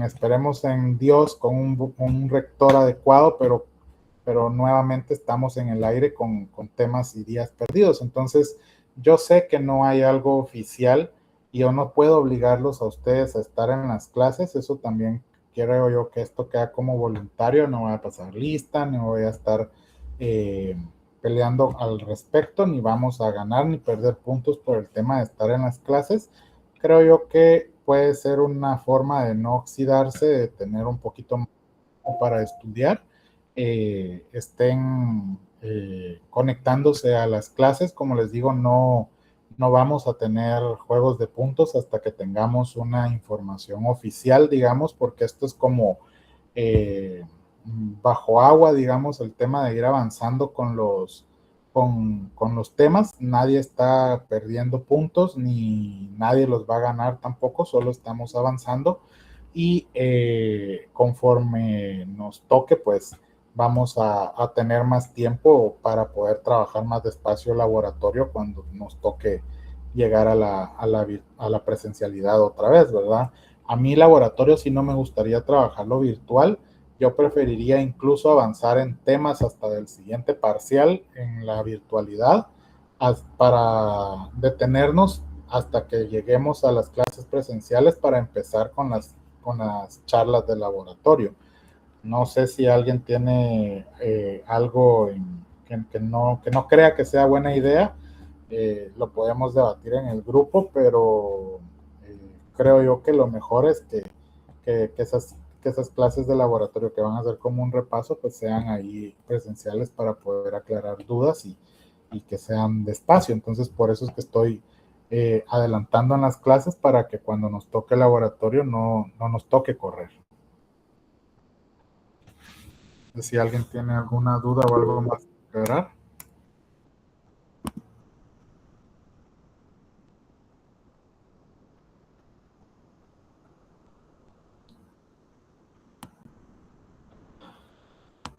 S1: esperemos en Dios, con un rector adecuado, pero nuevamente estamos en el aire con temas y días perdidos. Entonces, yo sé que no hay algo oficial y yo no puedo obligarlos a ustedes a estar en las clases. Eso también quiero yo que esto quede como voluntario. No voy a pasar lista, ni voy a estar eh, peleando al respecto, ni vamos a ganar ni perder puntos por el tema de estar en las clases. Creo yo que puede ser una forma de no oxidarse, de tener un poquito más para estudiar, estén conectándose a las clases. Como les digo, no vamos a tener juegos de puntos hasta que tengamos una información oficial, digamos, porque esto es como bajo agua, digamos, el tema de ir avanzando con los temas. Nadie está perdiendo puntos ni nadie los va a ganar tampoco, solo estamos avanzando y conforme nos toque, pues vamos a tener más tiempo para poder trabajar más despacio el laboratorio cuando nos toque llegar a la presencialidad otra vez, ¿verdad? A mí laboratorio sí no me gustaría trabajarlo virtual. Yo preferiría incluso avanzar en temas hasta del siguiente parcial en la virtualidad para detenernos hasta que lleguemos a las clases presenciales para empezar con las charlas de laboratorio. No sé si alguien tiene algo que no crea que sea buena idea. Lo podemos debatir en el grupo, pero creo yo que lo mejor es que esas clases de laboratorio que van a ser como un repaso, pues sean ahí presenciales para poder aclarar dudas y que sean despacio. Entonces, por eso es que estoy adelantando en las clases para que cuando nos toque el laboratorio no nos toque correr. Si alguien tiene alguna duda o algo más que agregar.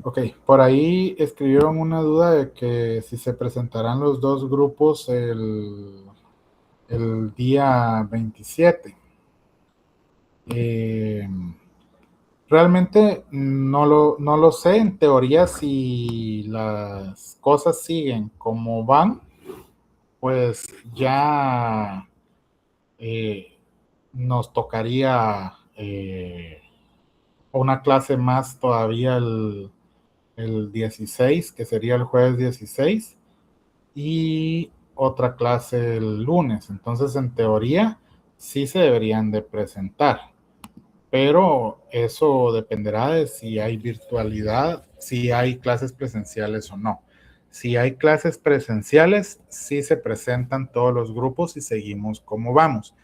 S1: Ok, por ahí escribieron una duda de que si se presentarán los dos grupos el día 27. Eh, Realmente no lo sé. En teoría, si las cosas siguen como van, pues ya nos tocaría una clase más todavía el 16, que sería el jueves 16, y otra clase el lunes. Entonces, en teoría, sí se deberían de presentar, pero eso dependerá de si hay virtualidad, si hay clases presenciales o no. Si hay clases presenciales, sí se presentan todos los grupos y seguimos como vamos.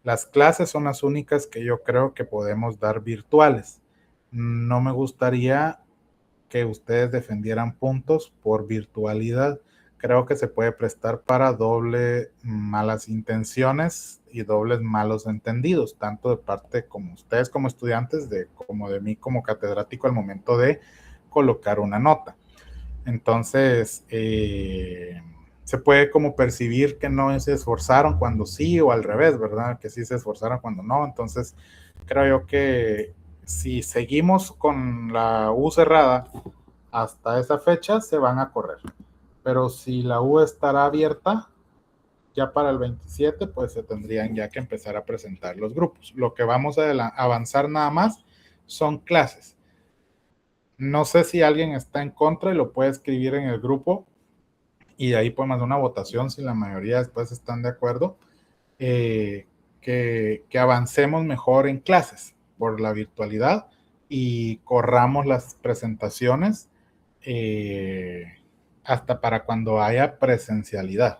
S1: Las clases son las únicas que yo creo que podemos dar virtuales. No me gustaría que ustedes defendieran puntos por virtualidad. Creo que se puede prestar para doble malas intenciones y dobles malos entendidos, tanto de parte como ustedes como estudiantes, como de mí como catedrático al momento de colocar una nota. Entonces, se puede como percibir que no se esforzaron cuando sí, o al revés, ¿verdad? Que sí se esforzaron cuando no. Entonces, creo yo que si seguimos con la U cerrada hasta esa fecha, se van a correr. Pero si la U estará abierta ya para el 27, pues se tendrían ya que empezar a presentar los grupos. Lo que vamos a avanzar nada más son clases. No sé si alguien está en contra y lo puede escribir en el grupo, y de ahí podemos hacer una votación si la mayoría después están de acuerdo, que avancemos mejor en clases por la virtualidad y corramos las presentaciones hasta para cuando haya presencialidad.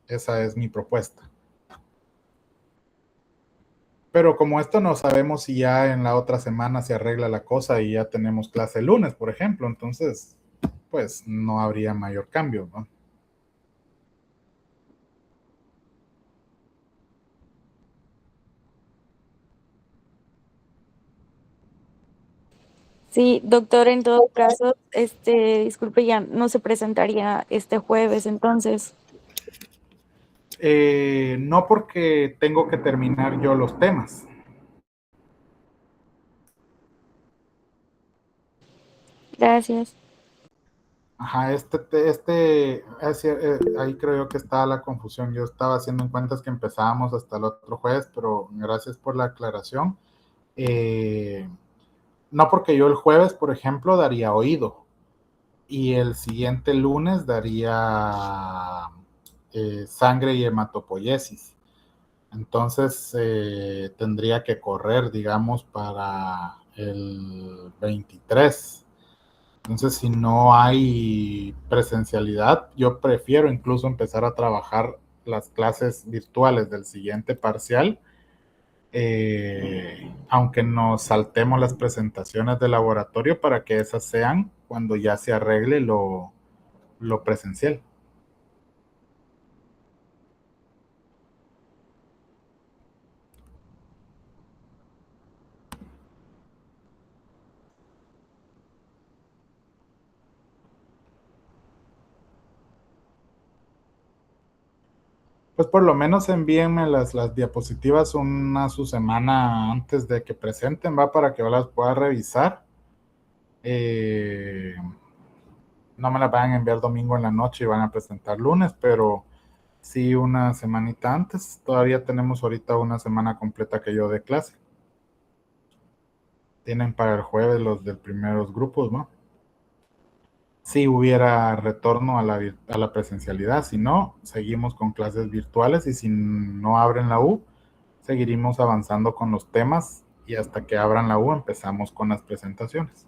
S1: Esa es mi propuesta. Pero como esto no sabemos si ya en la otra semana se arregla la cosa y ya tenemos clase el lunes, por ejemplo, entonces pues no habría mayor cambio, ¿no?
S2: Sí, doctor, en todo caso, disculpe, ya no se presentaría este jueves, entonces.
S1: No, porque tengo que terminar yo los temas.
S2: Gracias.
S1: Ajá, ahí creo yo que estaba la confusión. Yo estaba haciendo en cuentas que empezábamos hasta el otro jueves, pero gracias por la aclaración. Eh, no, porque yo el jueves, por ejemplo, daría oído, y el siguiente lunes daría sangre y hematopoiesis. Entonces tendría que correr, digamos, para el 23. Entonces, si no hay presencialidad, yo prefiero incluso empezar a trabajar las clases virtuales del siguiente parcial, aunque nos saltemos las presentaciones de laboratorio para que esas sean cuando ya se arregle lo presencial. Pues por lo menos envíenme las diapositivas su semana antes de que presenten, va, para que yo las pueda revisar. Eh, no me las van a enviar domingo en la noche y van a presentar lunes, pero sí una semanita antes. Todavía tenemos ahorita una semana completa que yo de clase. Tienen para el jueves los del primeros grupos, ¿no? Si hubiera retorno a la presencialidad, si no, seguimos con clases virtuales, y si no abren la U, seguiremos avanzando con los temas y hasta que abran la U empezamos con las presentaciones.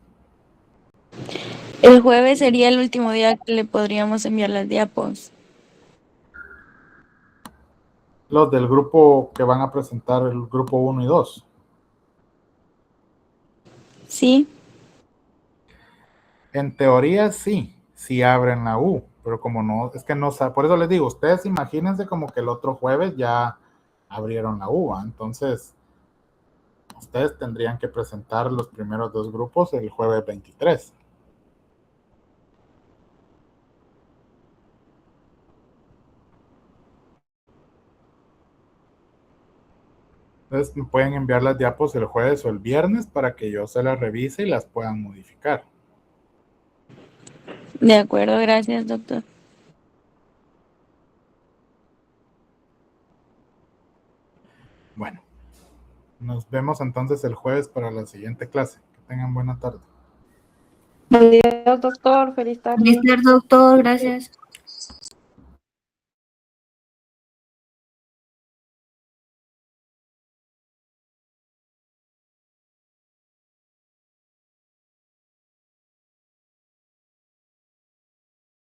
S2: El jueves sería el último día que le podríamos enviar las diapos.
S1: Los del grupo que van a presentar el grupo 1 y 2.
S2: Sí,
S1: En teoría sí, sí abren la U, pero como no, es que no, por eso les digo, ustedes imagínense como que el otro jueves ya abrieron la U, ¿va? Entonces ustedes tendrían que presentar los primeros dos grupos el jueves 23. Entonces me pueden enviar las diapos el jueves o el viernes para que yo se las revise y las puedan modificar.
S2: De acuerdo, gracias, doctor.
S1: Bueno, nos vemos entonces el jueves para la siguiente clase. Que tengan buena tarde.
S3: Buenos días, doctor. Feliz tarde.
S4: Feliz tarde, doctor. Gracias.